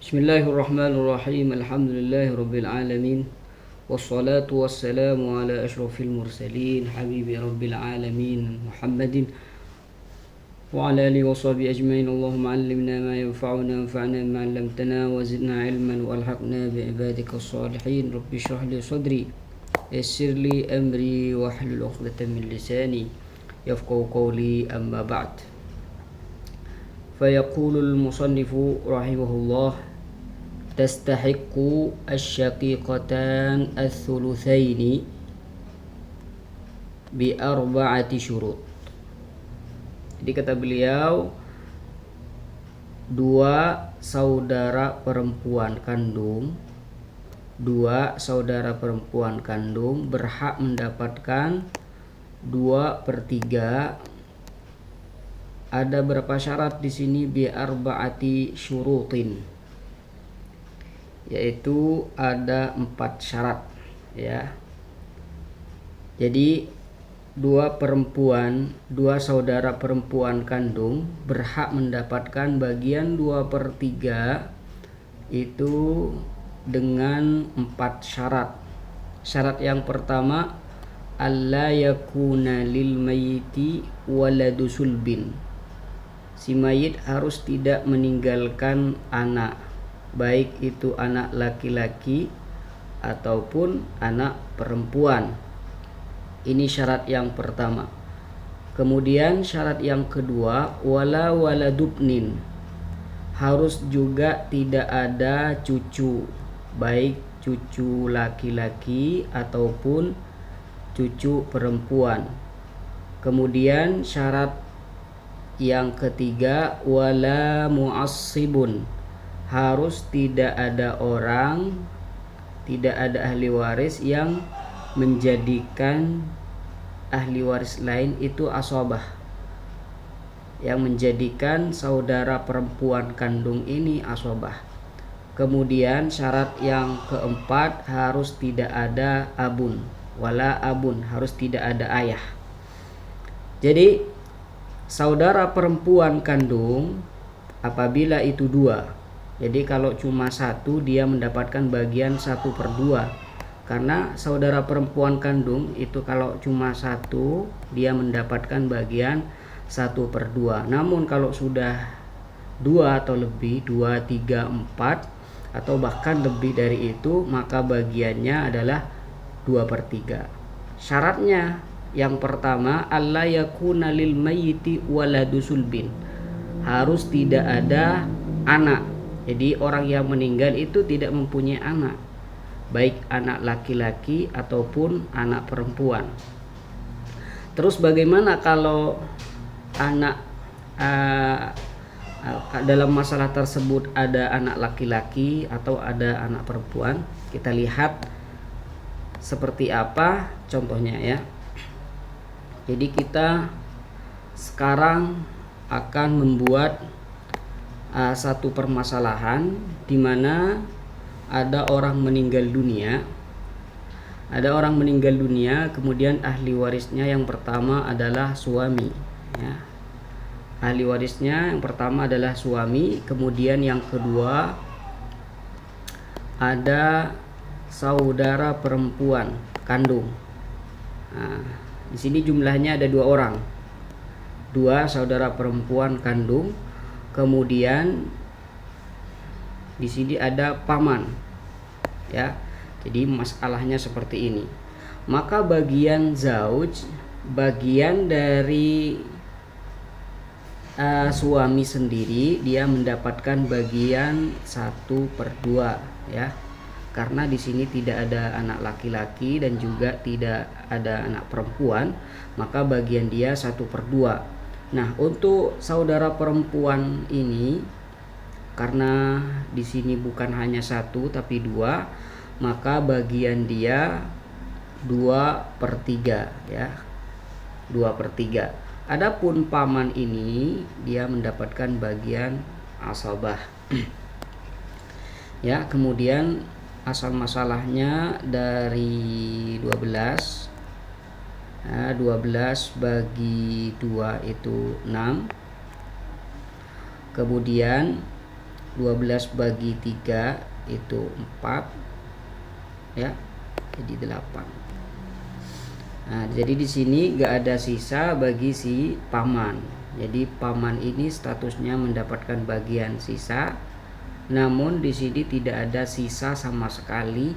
Bismillahirrahmanirrahim. Alhamdulillahirabbil alamin. Wassalatu wassalamu ala asyrafil mursalin habibi rabbil alamin Muhammadin wa ala alihi wa sahbihi ajmain. Allahumma 'allimna ma yanfa'una wanfa'na bima 'allamtana wa zidna 'ilman wa alhaqna bi ibadika as-salihin. Rabbi shrah li sadri yassir li amri wa hlul 'uqdatam min lisani yafqahu qawli, amma ba'd. Fayaqulul musannifu rahimahullah: tastahiqqu asy-syaqiqatan ats-tsulutsaini bi arba'ati syurut. Jadi kata beliau, dua saudara perempuan kandung berhak mendapatkan 2/3. Ada berapa syarat di sini? Bi arba'ati syurutin, yaitu ada 4 syarat, ya. Jadi dua saudara perempuan kandung berhak mendapatkan bagian 2/3 itu dengan 4 syarat. Syarat yang pertama, alla yakuna lil mayyiti waladu sulbin. Si mayit harus tidak meninggalkan anak, baik itu anak laki-laki ataupun anak perempuan. Ini syarat yang pertama. Kemudian syarat yang kedua, wala waladubnin. Harus juga tidak ada cucu, baik cucu laki-laki ataupun cucu perempuan. Kemudian syarat yang ketiga, wala mu'assibun. Harus tidak ada ahli waris yang menjadikan ahli waris lain itu asabah, yang menjadikan saudara perempuan kandung ini asabah. Kemudian syarat yang keempat, harus tidak ada abun, wala abun, harus tidak ada ayah. Jadi saudara perempuan kandung apabila itu 2, jadi kalau cuma 1 dia mendapatkan bagian 1/2, karena saudara perempuan kandung itu kalau cuma 1 dia mendapatkan bagian 1/2. Namun kalau sudah 2 atau lebih, 2, 3, 4 atau bahkan lebih dari itu, maka bagiannya adalah 2/3. Syaratnya yang pertama, alla yakuna lil mayyiti waladu sulbin. Harus tidak ada anak. Jadi orang yang meninggal itu tidak mempunyai anak, baik anak laki-laki ataupun anak perempuan. Terus bagaimana kalau anak dalam masalah tersebut ada anak laki-laki atau ada anak perempuan? Kita lihat seperti apa contohnya, ya. Jadi kita sekarang akan membuat satu permasalahan di mana ada orang meninggal dunia. Kemudian ahli warisnya yang pertama adalah suami, ya. Ahli warisnya yang pertama adalah suami, kemudian yang kedua ada saudara perempuan kandung. Di sini jumlahnya ada 2 orang, 2 saudara perempuan kandung. Kemudian di sini ada paman, ya. Jadi masalahnya seperti ini. Maka bagian zauj, bagian dari suami sendiri, dia mendapatkan bagian 1/2, ya. Karena di sini tidak ada anak laki-laki dan juga tidak ada anak perempuan, maka bagian dia 1/2. Nah, untuk saudara perempuan ini, karena di sini bukan hanya 1 tapi 2, maka bagian dia 2/3, ya. 2/3. Adapun paman ini dia mendapatkan bagian asabah. Ya, kemudian asal masalahnya dari 12. 12 bagi 2 itu 6. Kemudian 12 bagi 3 itu 4 ya, jadi 8. Nah, jadi di sini gak ada sisa bagi si paman. Jadi paman ini statusnya mendapatkan bagian sisa, namun di sini tidak ada sisa sama sekali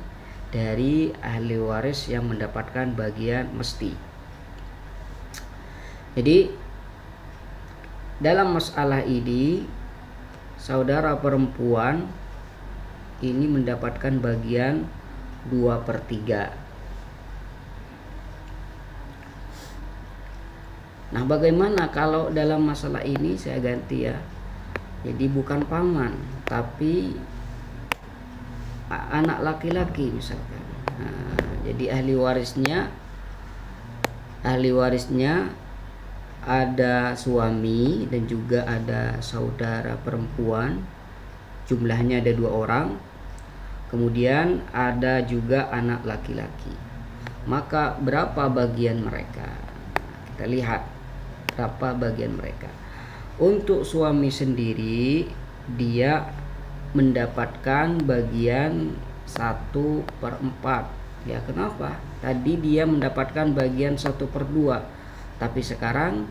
dari ahli waris yang mendapatkan bagian mesti. Jadi dalam masalah ini saudara perempuan ini mendapatkan bagian 2/3. Nah, bagaimana kalau dalam masalah ini saya ganti ya. Jadi bukan paman, tapi anak laki-laki misalkan. Nah, jadi ahli warisnya ada suami dan juga ada saudara perempuan. Jumlahnya ada 2 orang. Kemudian ada juga anak laki-laki. Maka berapa bagian mereka? Kita lihat berapa bagian mereka. Untuk suami sendiri dia mendapatkan bagian 1/4 ya. Kenapa? Tadi dia mendapatkan bagian 1/2, tapi sekarang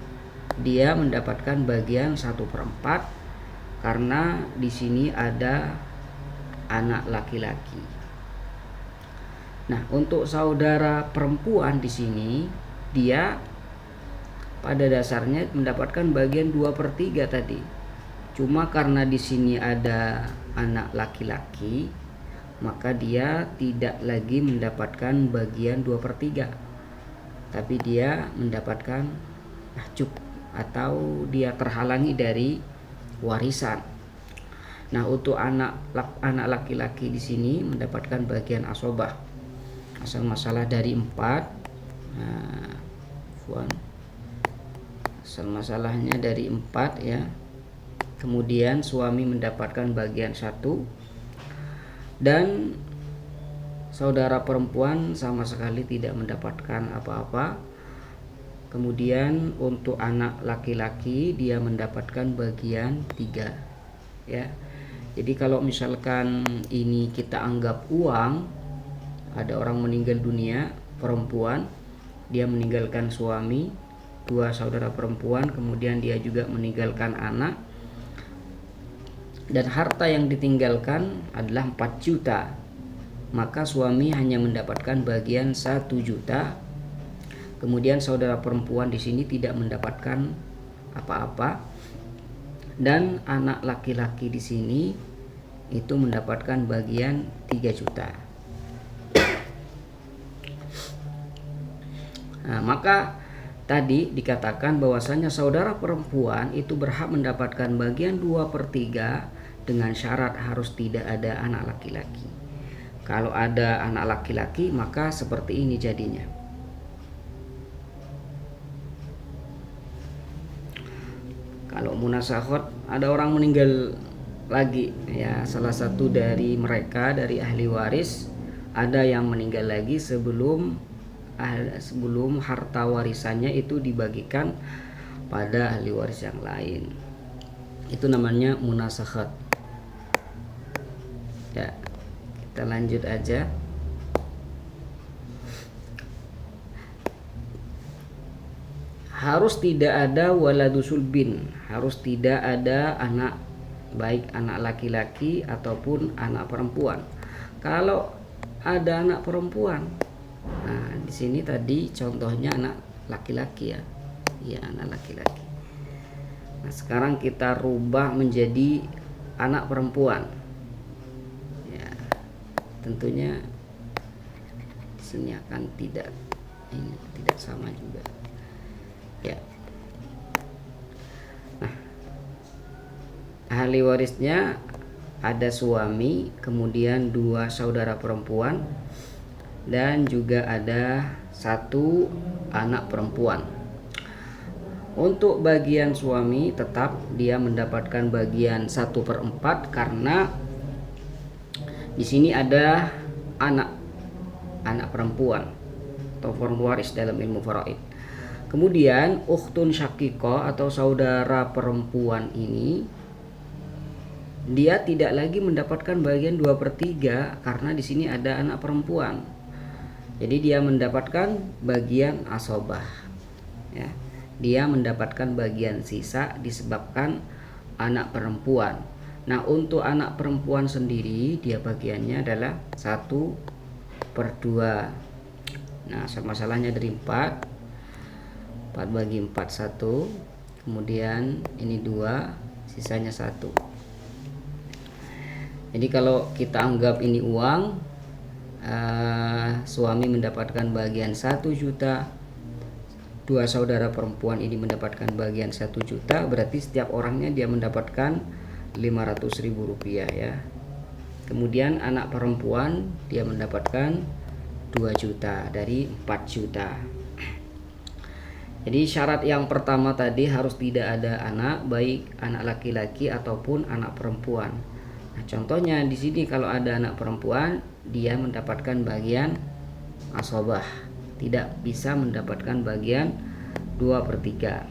dia mendapatkan bagian 1/4 karena di sini ada anak laki-laki. Nah, untuk saudara perempuan di sini dia pada dasarnya mendapatkan bagian 2/3 tadi. Cuma karena di sini ada anak laki-laki, maka dia tidak lagi mendapatkan bagian 2/3. Tapi dia mendapatkan mahjub atau dia terhalangi dari warisan. Nah, untuk anak laki-laki di sini mendapatkan bagian asobah. Asal masalah dari 4. Nah, asal masalahnya dari 4 ya. Kemudian suami mendapatkan bagian 1 dan saudara perempuan sama sekali tidak mendapatkan apa-apa. Kemudian untuk anak laki-laki dia mendapatkan bagian 3 ya. Jadi kalau misalkan ini kita anggap uang, ada orang meninggal dunia perempuan, dia meninggalkan suami, 2 saudara perempuan, kemudian dia juga meninggalkan anak, dan harta yang ditinggalkan adalah 4 juta, maka suami hanya mendapatkan bagian 1 juta. Kemudian saudara perempuan di sini tidak mendapatkan apa-apa, dan anak laki-laki di sini itu mendapatkan bagian 3 juta. Nah, maka tadi dikatakan bahwasanya saudara perempuan itu berhak mendapatkan bagian 2/3 dengan syarat harus tidak ada anak laki-laki. Kalau ada anak laki-laki maka seperti ini jadinya. Kalau munasakhot ada orang meninggal lagi ya, salah satu dari mereka dari ahli waris ada yang meninggal lagi sebelum harta warisannya itu dibagikan pada ahli waris yang lain. Itu namanya munasakhat. Ya, kita lanjut aja. Harus tidak ada waladusul bin, harus tidak ada anak, baik anak laki-laki ataupun anak perempuan. Kalau ada anak perempuan, nah di sini tadi contohnya anak laki-laki ya, iya anak laki-laki. Nah sekarang kita rubah menjadi anak perempuan. Ya, tentunya di sini akan tidak sama juga. Ya. Nah, ahli warisnya ada suami, kemudian 2 saudara perempuan, dan juga ada 1 anak perempuan. Untuk bagian suami tetap dia mendapatkan bagian 1/4 karena di sini ada anak perempuan atau fardu waris dalam ilmu faraid. Kemudian ukhtun syaqiqah atau saudara perempuan ini dia tidak lagi mendapatkan bagian 2/3 karena di sini ada anak perempuan. Jadi dia mendapatkan bagian asobah, ya. Dia mendapatkan bagian sisa disebabkan anak perempuan. Nah, untuk anak perempuan sendiri dia bagiannya adalah 1/2. Nah, masalahnya dari 4 bagi 4 1, kemudian ini 2, sisanya 1. Jadi kalau kita anggap ini uang, suami mendapatkan bagian 1 juta, dua saudara perempuan ini mendapatkan bagian 1 juta, berarti setiap orangnya dia mendapatkan 500.000 rupiah, ya. Kemudian anak perempuan dia mendapatkan 2 juta dari 4 juta. Jadi syarat yang pertama tadi harus tidak ada anak, baik anak laki-laki ataupun anak perempuan. Nah, contohnya di sini kalau ada anak perempuan, dia mendapatkan bagian asobah, tidak bisa mendapatkan bagian 2/3.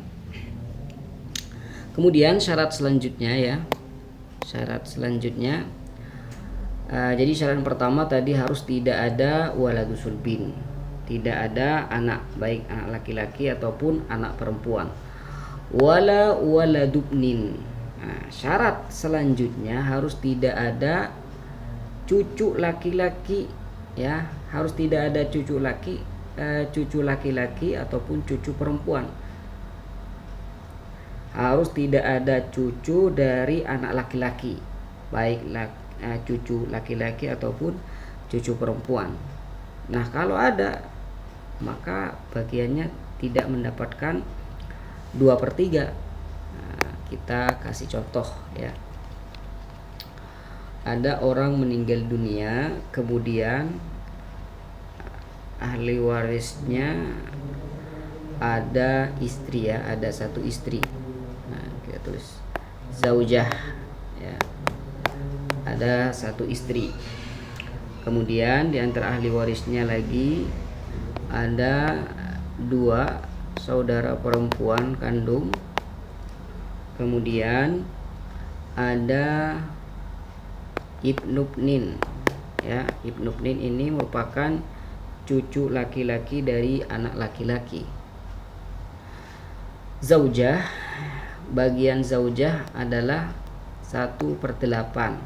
Kemudian syarat selanjutnya, ya, syarat selanjutnya, jadi syarat pertama tadi harus tidak ada waladus sulbin, tidak ada anak, baik anak laki-laki ataupun anak perempuan. Wala waladubnin. Nah, syarat selanjutnya harus tidak ada cucu laki-laki, ya, harus tidak ada cucu laki-laki ataupun cucu perempuan. Harus tidak ada cucu dari anak laki-laki, baik cucu laki-laki ataupun cucu perempuan. Nah, kalau ada, maka bagiannya tidak mendapatkan 2/3. Kita kasih contoh, ya. Ada orang meninggal dunia, kemudian ahli warisnya ada istri, ya, ada 1 istri. Nah, kita tulis zaujah, ya. Ada 1 istri. Kemudian di antara ahli warisnya lagi ada 2 saudara perempuan kandung. Kemudian ada ibnubnin, ya. Ibnubnin ini merupakan cucu laki-laki dari anak laki-laki. Zaujah, bagian zaujah adalah 1/8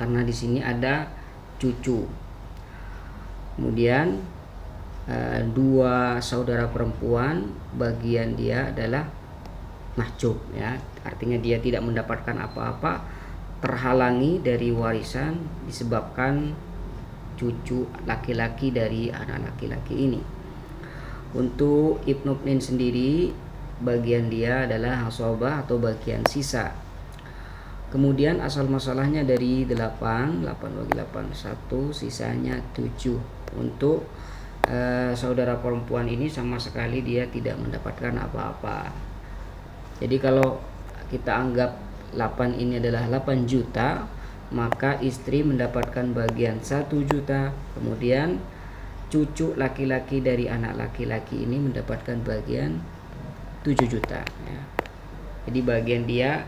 karena di sini ada cucu. Kemudian 2 saudara perempuan, bagian dia adalah mahjub, ya, artinya dia tidak mendapatkan apa-apa, terhalangi dari warisan disebabkan cucu laki-laki dari anak laki-laki ini. Untuk ibnubnin sendiri, bagian dia adalah asobah atau bagian sisa. Kemudian asal masalahnya dari 8 bagi 8 1, sisanya 7. Untuk saudara perempuan ini sama sekali dia tidak mendapatkan apa-apa. Jadi kalau kita anggap 8 ini adalah 8 juta, maka istri mendapatkan bagian 1 juta, kemudian cucu laki-laki dari anak laki-laki ini mendapatkan bagian 7 juta, ya. Jadi bagian dia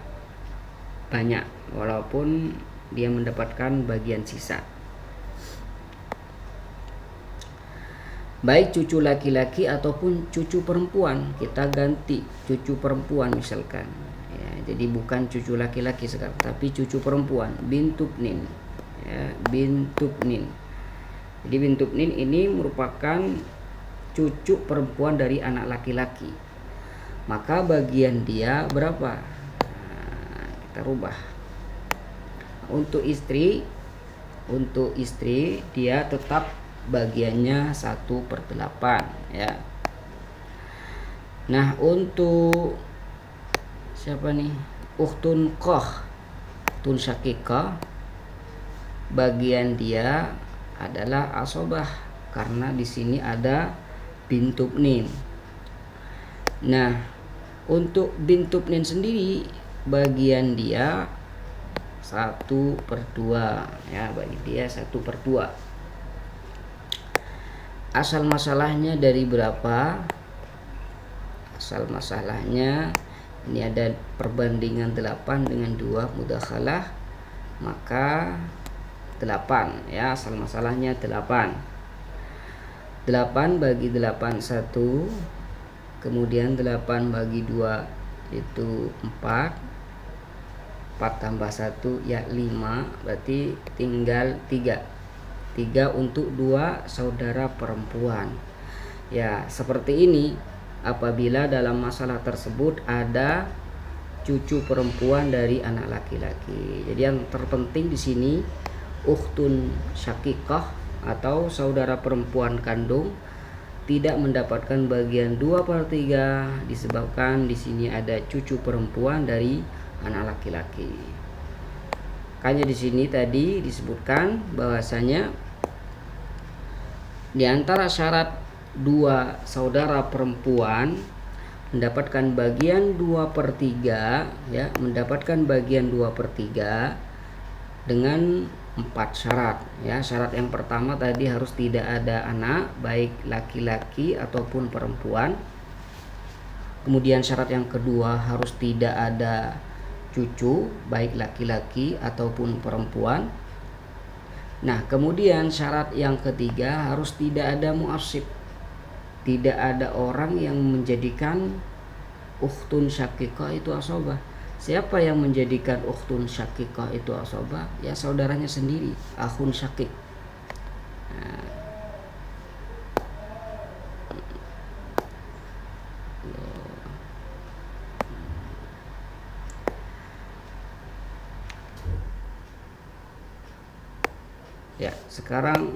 banyak walaupun dia mendapatkan bagian sisa. Baik cucu laki-laki ataupun cucu perempuan, kita ganti cucu perempuan misalkan, ya. Jadi bukan cucu laki-laki sekarang, tapi cucu perempuan, bintubnin, ya, bintubnin. Jadi bintubnin ini merupakan cucu perempuan dari anak laki-laki. Maka bagian dia berapa? Nah, kita rubah. Untuk istri dia tetap bagiannya 1/8, ya. Nah, untuk siapa nih? Ukhtun qoh, tun syakikah, bagian dia adalah asobah karena di sini ada bintubnin. Nah, untuk bintubnin sendiri bagian dia 1/2, ya, bagi dia 1/2. Asal masalahnya dari berapa? Asal masalahnya Ini ada perbandingan 8 dengan 2 mudakhalah, maka 8 ya, asal masalahnya 8. 8 bagi 8 1, kemudian 8 bagi 2 itu 4, 4 tambah 1 ya 5, berarti tinggal 3 untuk 2 saudara perempuan. Ya, seperti ini apabila dalam masalah tersebut ada cucu perempuan dari anak laki-laki. Jadi yang terpenting di sini ukhtun syakikah atau saudara perempuan kandung tidak mendapatkan bagian 2/3 disebabkan di sini ada cucu perempuan dari anak laki-laki. Makanya di sini tadi disebutkan bahwasanya di antara syarat 2 saudara perempuan mendapatkan bagian 2/3 ya, mendapatkan bagian 2/3 dengan 4 syarat ya. Syarat yang pertama tadi harus tidak ada anak baik laki-laki ataupun perempuan. Kemudian syarat yang kedua harus tidak ada cucu baik laki-laki ataupun perempuan. Nah, kemudian syarat yang ketiga harus tidak ada mu'assib. Tidak ada orang yang menjadikan ukhtun syakikah itu asobah. Siapa yang menjadikan ukhtun syakikah itu asobah? Ya saudaranya sendiri, akhun syakik. Nah, ya, sekarang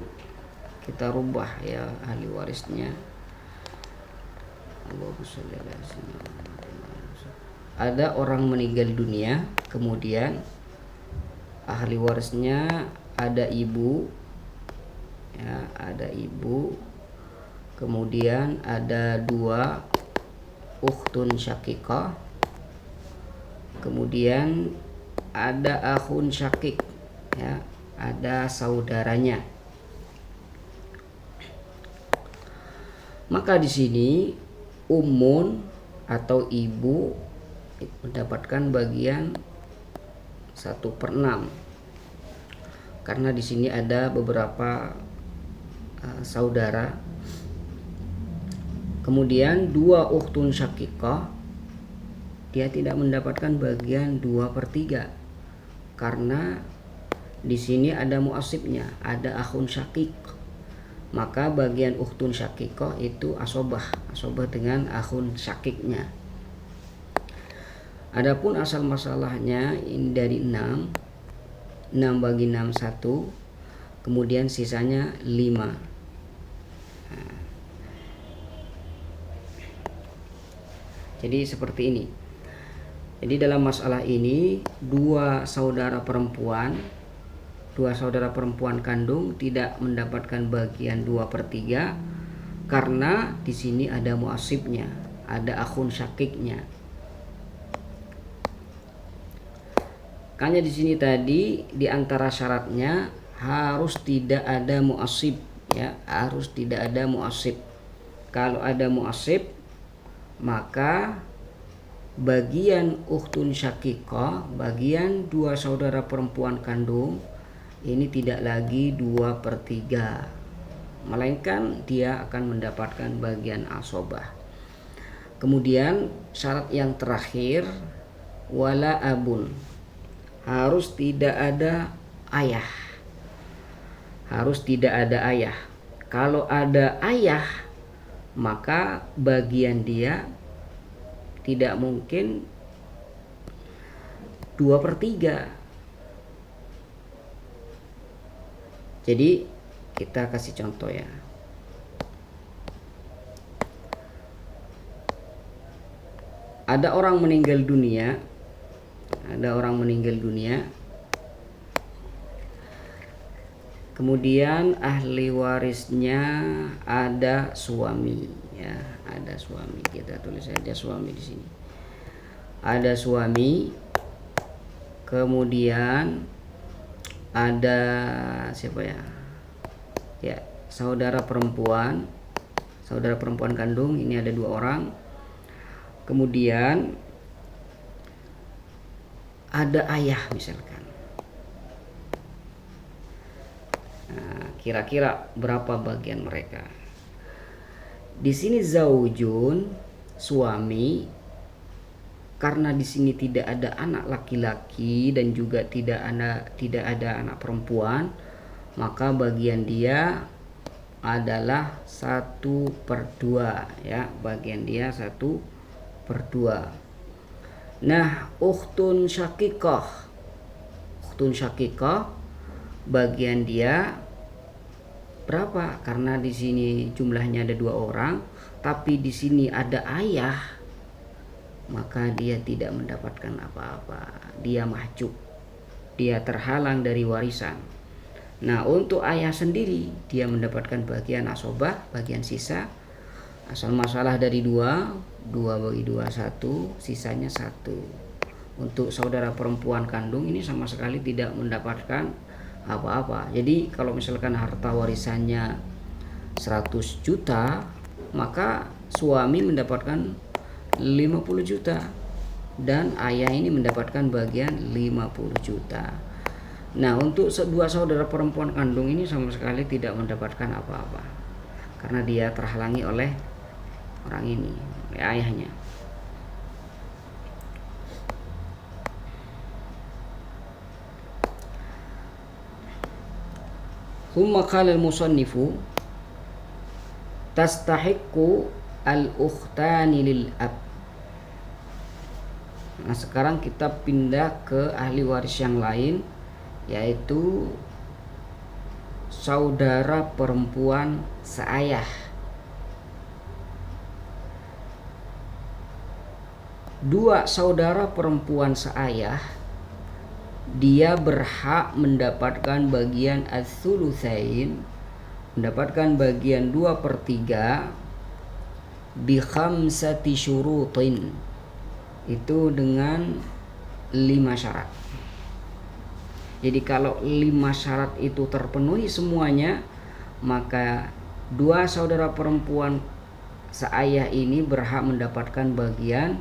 kita rubah ya ahli warisnya. Ada orang meninggal dunia, kemudian ahli warisnya ada ibu ya, ada ibu, kemudian ada 2 ukhtun syakikah, kemudian ada akhun syakik ya, ada saudaranya. Maka di sini ummun atau ibu mendapatkan bagian 1/6 karena di sini ada beberapa saudara. Kemudian 2 ukhtun syakikah dia tidak mendapatkan bagian 2/3 karena di sini ada mu'assibnya, ada akhun syakik. Maka bagian ukhtun syakikah itu asobah dengan akhun syakiknya. Adapun asal masalahnya ini dari 6 bagi 6 1, kemudian sisanya 5. Nah, jadi seperti ini. Jadi dalam masalah ini 2 saudara perempuan kandung tidak mendapatkan bagian 2/3 karena di sini ada mu'assibnya, ada akhun syakiknya. Makanya di sini tadi di antara syaratnya harus tidak ada mu'assib ya, harus tidak ada mu'assib. Kalau ada mu'assib maka bagian ukhtun syakikah, bagian 2 saudara perempuan kandung ini tidak lagi 2/3, melainkan dia akan mendapatkan bagian asobah. Kemudian syarat yang terakhir wala abun, harus tidak ada ayah. Harus tidak ada ayah. Kalau ada ayah maka bagian dia tidak mungkin 2/3. Jadi kita kasih contoh ya. Ada orang meninggal dunia, kemudian ahli warisnya ada suami ya, ada suami. Kita tulis saja suami di sini. Ada suami, kemudian ada siapa ya? Ya, saudara perempuan kandung ini ada 2 orang. Kemudian ada ayah misalkan. Nah, kira-kira berapa bagian mereka? Di sini zaujun, suami, karena di sini tidak ada anak laki-laki dan juga tidak ada anak perempuan, maka bagian dia adalah 1/2 ya, bagian dia 1/2. Nah, ukhtun syakikah bagian dia berapa? Karena di sini jumlahnya ada 2 orang, tapi di sini ada ayah, maka dia tidak mendapatkan apa-apa. Dia mahjub, dia terhalang dari warisan. Nah, untuk ayah sendiri dia mendapatkan bagian asobah, bagian sisa. Asal masalah dari 2 bagi 2 1, sisanya 1. Untuk saudara perempuan kandung ini sama sekali tidak mendapatkan apa-apa. Jadi kalau misalkan harta warisannya 100 juta, maka suami mendapatkan 50 juta dan ayah ini mendapatkan bagian 50 juta. Nah, untuk 2 saudara perempuan kandung ini sama sekali tidak mendapatkan apa-apa karena dia terhalangi oleh orang ini, oleh ayahnya. Thumma qala al-musannifu tastahiqqu al-ukhtani lil ab. Nah, sekarang kita pindah ke ahli waris yang lain, yaitu saudara perempuan seayah. Dua saudara perempuan seayah, dia berhak mendapatkan bagian ats-tsulusain, mendapatkan bagian 2/3 bi khamsati syurutin, itu dengan 5 syarat. Jadi kalau 5 syarat itu terpenuhi semuanya, maka 2 saudara perempuan seayah ini berhak mendapatkan bagian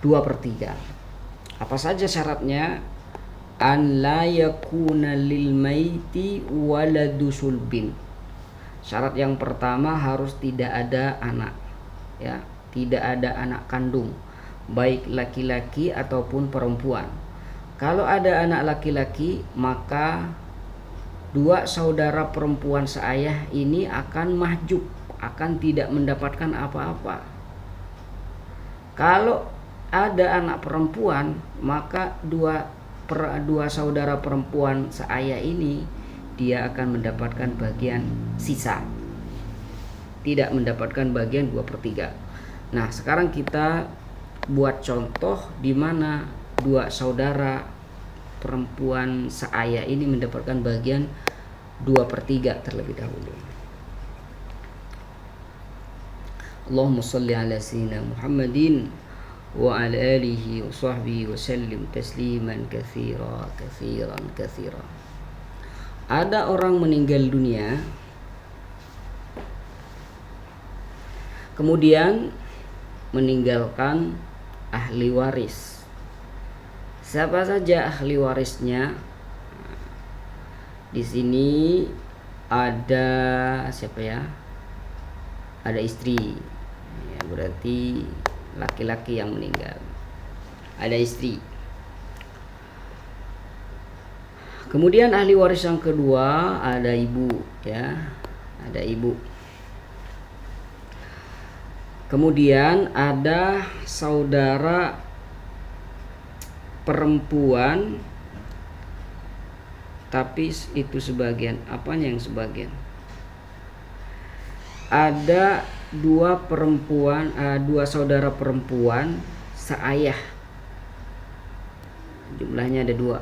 2/3. Apa saja syaratnya? An la yakuna lil maiti waladu sulbin. Syarat yang pertama harus tidak ada anak, ya, tidak ada anak kandung, baik laki-laki ataupun perempuan. Kalau ada anak laki-laki, maka 2 saudara perempuan seayah ini akan mahjub, akan tidak mendapatkan apa-apa. Kalau ada anak perempuan, maka dua saudara perempuan seayah ini dia akan mendapatkan bagian sisa, tidak mendapatkan bagian 2/3. Nah, sekarang kita buat contoh di mana 2 saudara perempuan seayah ini mendapatkan bagian 2/3 terlebih dahulu. Allahumma shalli ala sayyidina Muhammadin wa ala alihi wa sahbihi wa sallim tasliman katsiran. Ada orang meninggal dunia, kemudian meninggalkan ahli waris. Siapa saja ahli warisnya? Di sini ada siapa ya? Ada istri. Ya, berarti laki-laki yang meninggal. Ada istri. Kemudian ahli waris yang kedua ada ibu, ya. Ada ibu. Kemudian ada saudara perempuan, tapi itu sebagian. Apanya yang sebagian? Ada 2 saudara perempuan seayah. Jumlahnya ada 2.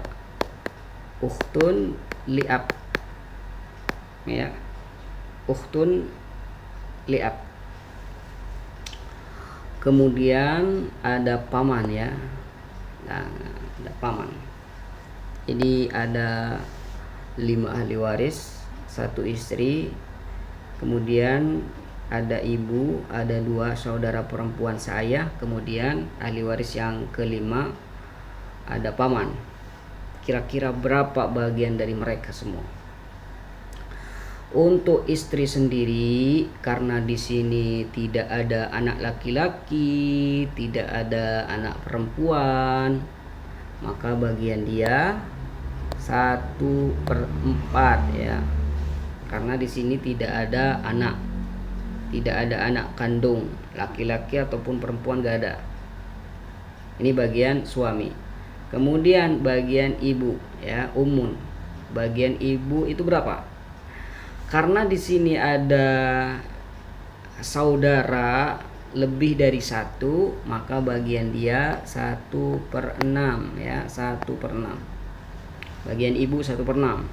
Ukhtun li'ab, ya, ukhtun li'ab. Kemudian ada paman, ya. Nah, ada paman. Jadi ada 5 ahli waris, 1 istri, kemudian ada ibu, ada 2 saudara perempuan seayah, kemudian ahli waris yang kelima ada paman. Kira-kira berapa bagian dari mereka semua? Untuk istri sendiri, karena di sini tidak ada anak laki-laki, tidak ada anak perempuan, maka bagian dia 1/4 ya. Karena di sini tidak ada anak kandung, laki-laki ataupun perempuan gak ada. Ini bagian suami. Kemudian bagian ibu ya, ummun. Bagian ibu itu berapa? Karena di sini ada saudara lebih dari 1, maka bagian dia 1/6 ya, 1/6. Bagian ibu 1/6.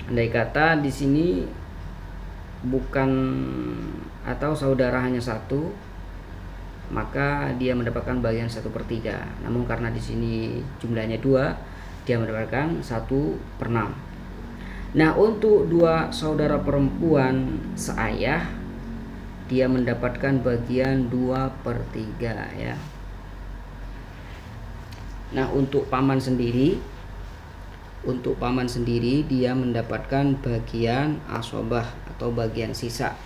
Andai kata di sini bukan atau saudara hanya 1, maka dia mendapatkan bagian 1/3. Namun karena di sini jumlahnya 2, dia mendapatkan 1/6. Nah, untuk 2 saudara perempuan seayah, dia mendapatkan bagian 2/3 ya. Nah, untuk paman sendiri dia mendapatkan bagian asobah atau bagian sisa.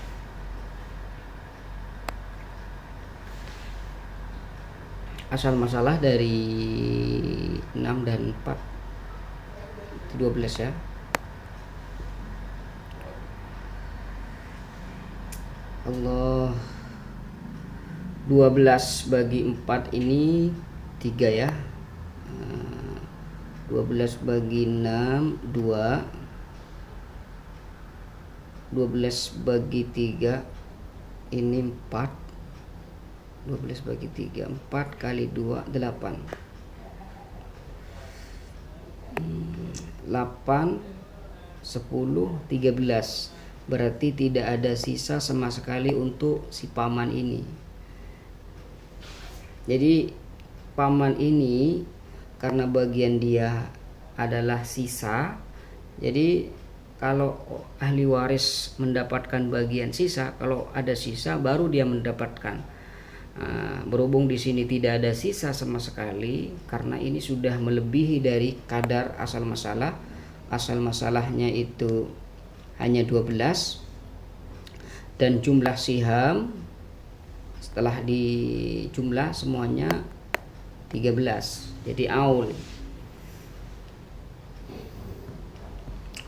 Asal masalah dari 6 dan 4 itu 12 ya. Allah, 12 bagi 4 ini 3 ya. 12 bagi 6 2, 12 bagi 3 ini 4, 12 bagi 3 4 kali 2 8, 8 10 13. Berarti tidak ada sisa sama sekali untuk si paman ini. Jadi paman ini karena bagian dia adalah sisa, jadi kalau ahli waris mendapatkan bagian sisa, kalau ada sisa baru dia mendapatkan. Berhubung di sini tidak ada sisa sama sekali, karena ini sudah melebihi dari kadar asal masalah. Asal masalahnya itu hanya 12 dan jumlah siham setelah dijumlah semuanya 13, jadi aul.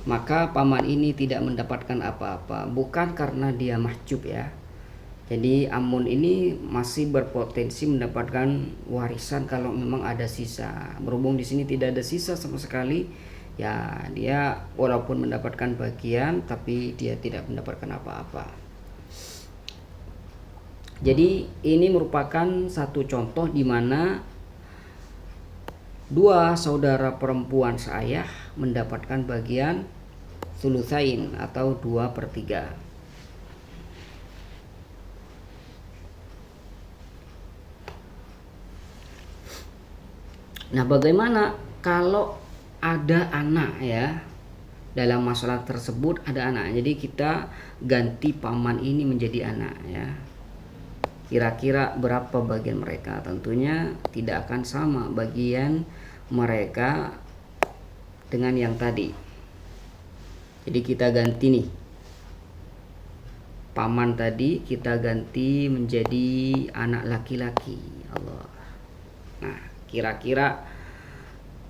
Maka paman ini tidak mendapatkan apa-apa, bukan karena dia mahjub ya. Jadi amun ini masih berpotensi mendapatkan warisan kalau memang ada sisa. Berhubung di sini tidak ada sisa sama sekali, ya dia walaupun mendapatkan bagian tapi dia tidak mendapatkan apa-apa. Jadi ini merupakan satu contoh di mana 2 saudara perempuan seayah mendapatkan bagian sulusain atau 2/3. Nah, bagaimana kalau ada anak ya? Dalam masalah tersebut ada anak. Jadi kita ganti paman ini menjadi anak ya. Kira-kira berapa bagian mereka? Tentunya tidak akan sama bagian mereka dengan yang tadi. Jadi kita ganti nih. Paman tadi kita ganti menjadi anak laki-laki. Allah. Nah, kira-kira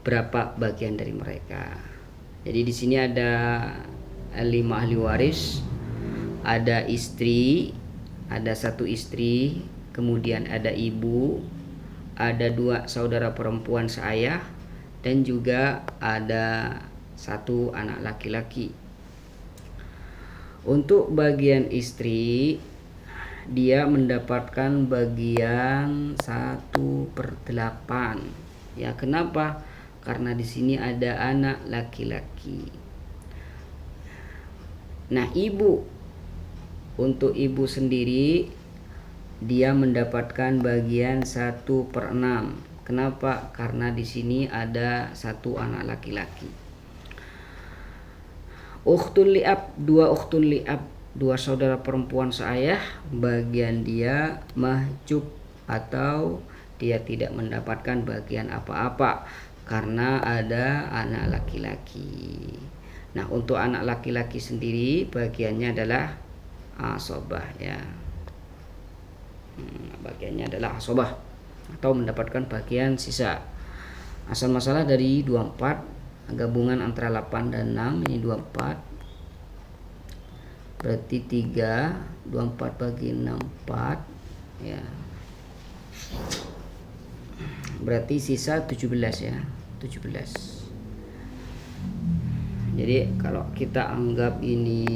berapa bagian dari mereka? Jadi di sini ada 5 ahli waris, ada istri, ada 1 istri, kemudian ada ibu, ada 2 saudara perempuan seayah, dan juga ada 1 anak laki-laki. Untuk bagian istri, dia mendapatkan bagian 1/8. Ya, kenapa? Karena di sini ada anak laki-laki. Nah, untuk ibu sendiri dia mendapatkan bagian 1/6. Kenapa? Karena di sini ada 1 anak laki-laki. Ukhtun li'ab, 2 ukhtun li'ab dua saudara perempuan seayah, bagian dia mahjub atau dia tidak mendapatkan bagian apa-apa karena ada anak laki-laki. Nah, untuk anak laki-laki sendiri bagiannya adalah asobah ya. Bagiannya adalah asobah atau mendapatkan bagian sisa. Asal masalah dari 24, gabungan antara 8 dan 6, ini 24. Berarti 3, 24 bagi 6, 4 ya. Berarti sisa 17 ya, 17. Jadi kalau kita anggap ini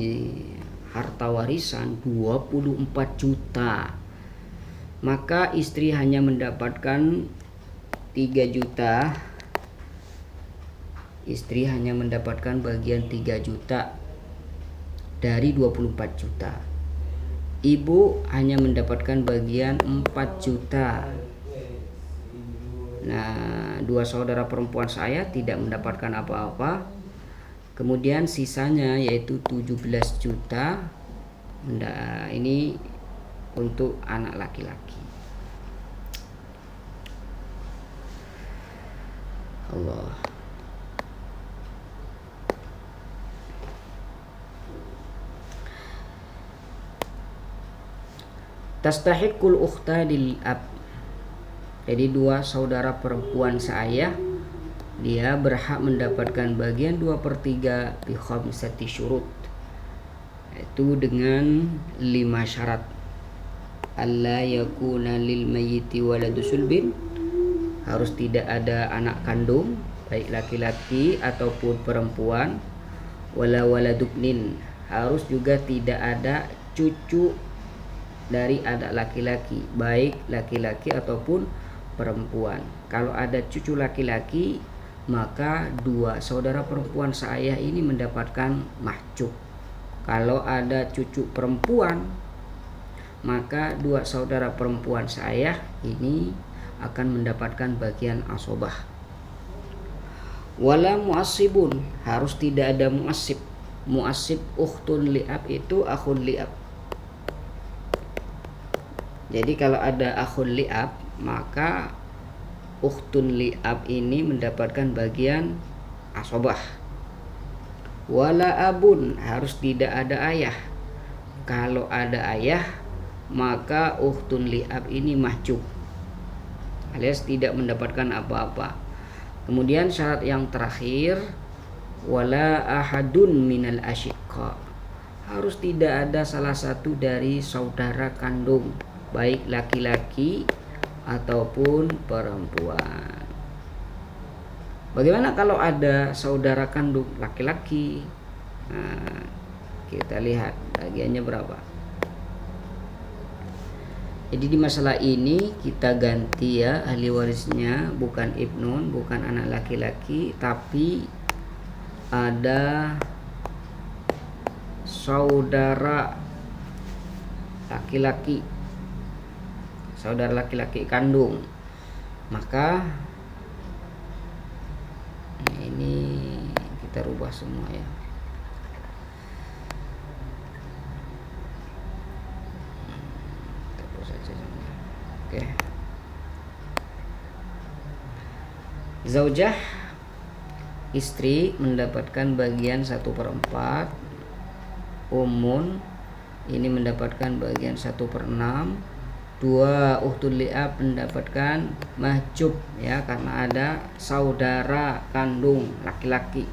harta warisan 24 juta, maka istri hanya mendapatkan 3 juta. Istri hanya mendapatkan bagian 3 juta dari 24 juta. Ibu hanya mendapatkan bagian 4 juta. Nah, dua saudara perempuan saya tidak mendapatkan apa-apa. Kemudian sisanya yaitu 17 juta. Ini untuk anak laki-laki. Allah. Tastahiqul ukhta lil ab. Jadi dua saudara perempuan seayah, dia berhak mendapatkan bagian 2/3 bi khamsati syurut, yaitu dengan 5 syarat. Alla yakuna lil mayyiti waladu sulbin, harus tidak ada anak kandung baik laki-laki ataupun perempuan. Wala waladubnin, harus juga tidak ada cucu dari anak laki-laki baik laki-laki ataupun perempuan. Kalau ada cucu laki-laki, maka dua saudara perempuan seayah ini mendapatkan mahjub. Kalau ada cucu perempuan, maka dua saudara perempuan seayah ini akan mendapatkan bagian asobah. Wala mu'assibun, harus tidak ada mu'assib. Mu'assib ukhtun li'ab itu akhun li'ab. Jadi kalau ada akhun li'ab, maka ukhtun li'ab ini mendapatkan bagian asobah. Wala abun, harus tidak ada ayah. Kalau ada ayah, maka ukhtun li'ab ini mahjub, alias tidak mendapatkan apa-apa. Kemudian syarat yang terakhir, wala ahadun minal asyiqa, harus tidak ada salah satu dari saudara kandung baik laki-laki ataupun perempuan. Bagaimana kalau ada saudara kandung laki-laki? Nah, kita lihat bagiannya berapa. Jadi di masalah ini kita ganti ya, ahli warisnya bukan ibnun, bukan anak laki-laki, tapi ada saudara laki-laki, saudara laki-laki kandung. Maka ini kita rubah semua ya. Oke. Zaujah, istri, mendapatkan bagian 1/4. Umun ini mendapatkan bagian 1/6. Dua uhtul li'ab mendapatkan mahjub ya, karena ada saudara kandung laki-laki.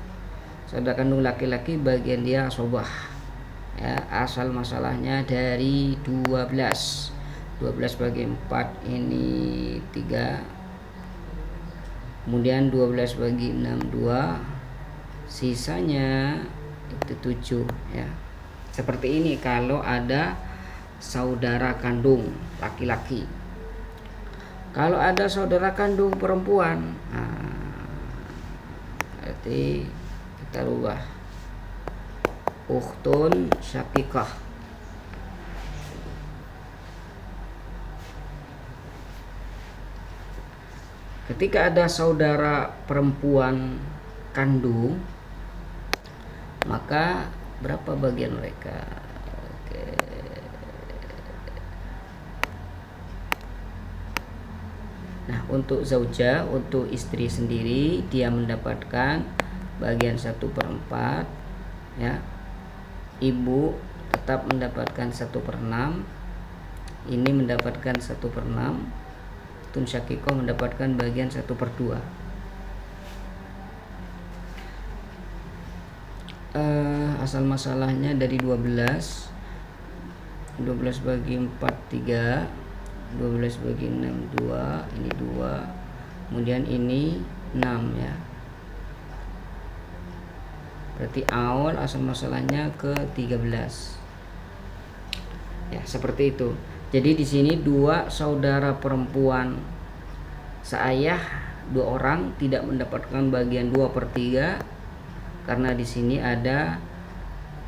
Saudara kandung laki-laki bagian dia asobah ya. Asal masalahnya dari 12 bagi 4 ini 3, kemudian 12 bagi 6 2, sisanya itu 7 ya. Seperti ini kalau ada saudara kandung laki-laki. Kalau ada saudara kandung perempuan, berarti kita rubah ukhtun syaqiqah. Ketika ada saudara perempuan kandung, maka berapa bagian mereka? Nah, untuk zauja, untuk istri sendiri, dia mendapatkan bagian 1/4, ya. Ibu tetap mendapatkan 1/6, ini mendapatkan 1/6, tun syakikoh mendapatkan bagian 1/2. Asal masalahnya dari 12 bagi 4 3, 12 bagi 6 2, ini 2, kemudian ini 6, ya. Berarti awal asal masalahnya ke 13. Ya, seperti itu. Jadi di sini 2 saudara perempuan seayah, 2 orang tidak mendapatkan bagian 2/3 karena di sini ada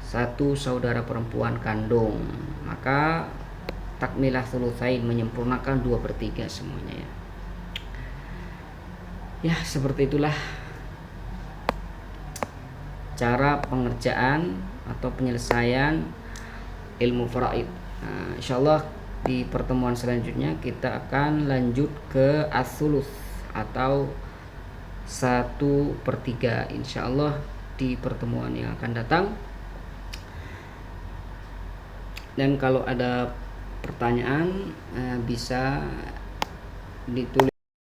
1 saudara perempuan kandung. Maka takmilah thulutsain, menyempurnakan 2/3 semuanya, ya. Ya, seperti itulah cara pengerjaan atau penyelesaian ilmu faraid. Nah, insyaallah di pertemuan selanjutnya kita akan lanjut ke as-sulus atau 1/3, insyaallah di pertemuan yang akan datang. Dan kalau ada pertanyaan bisa ditulis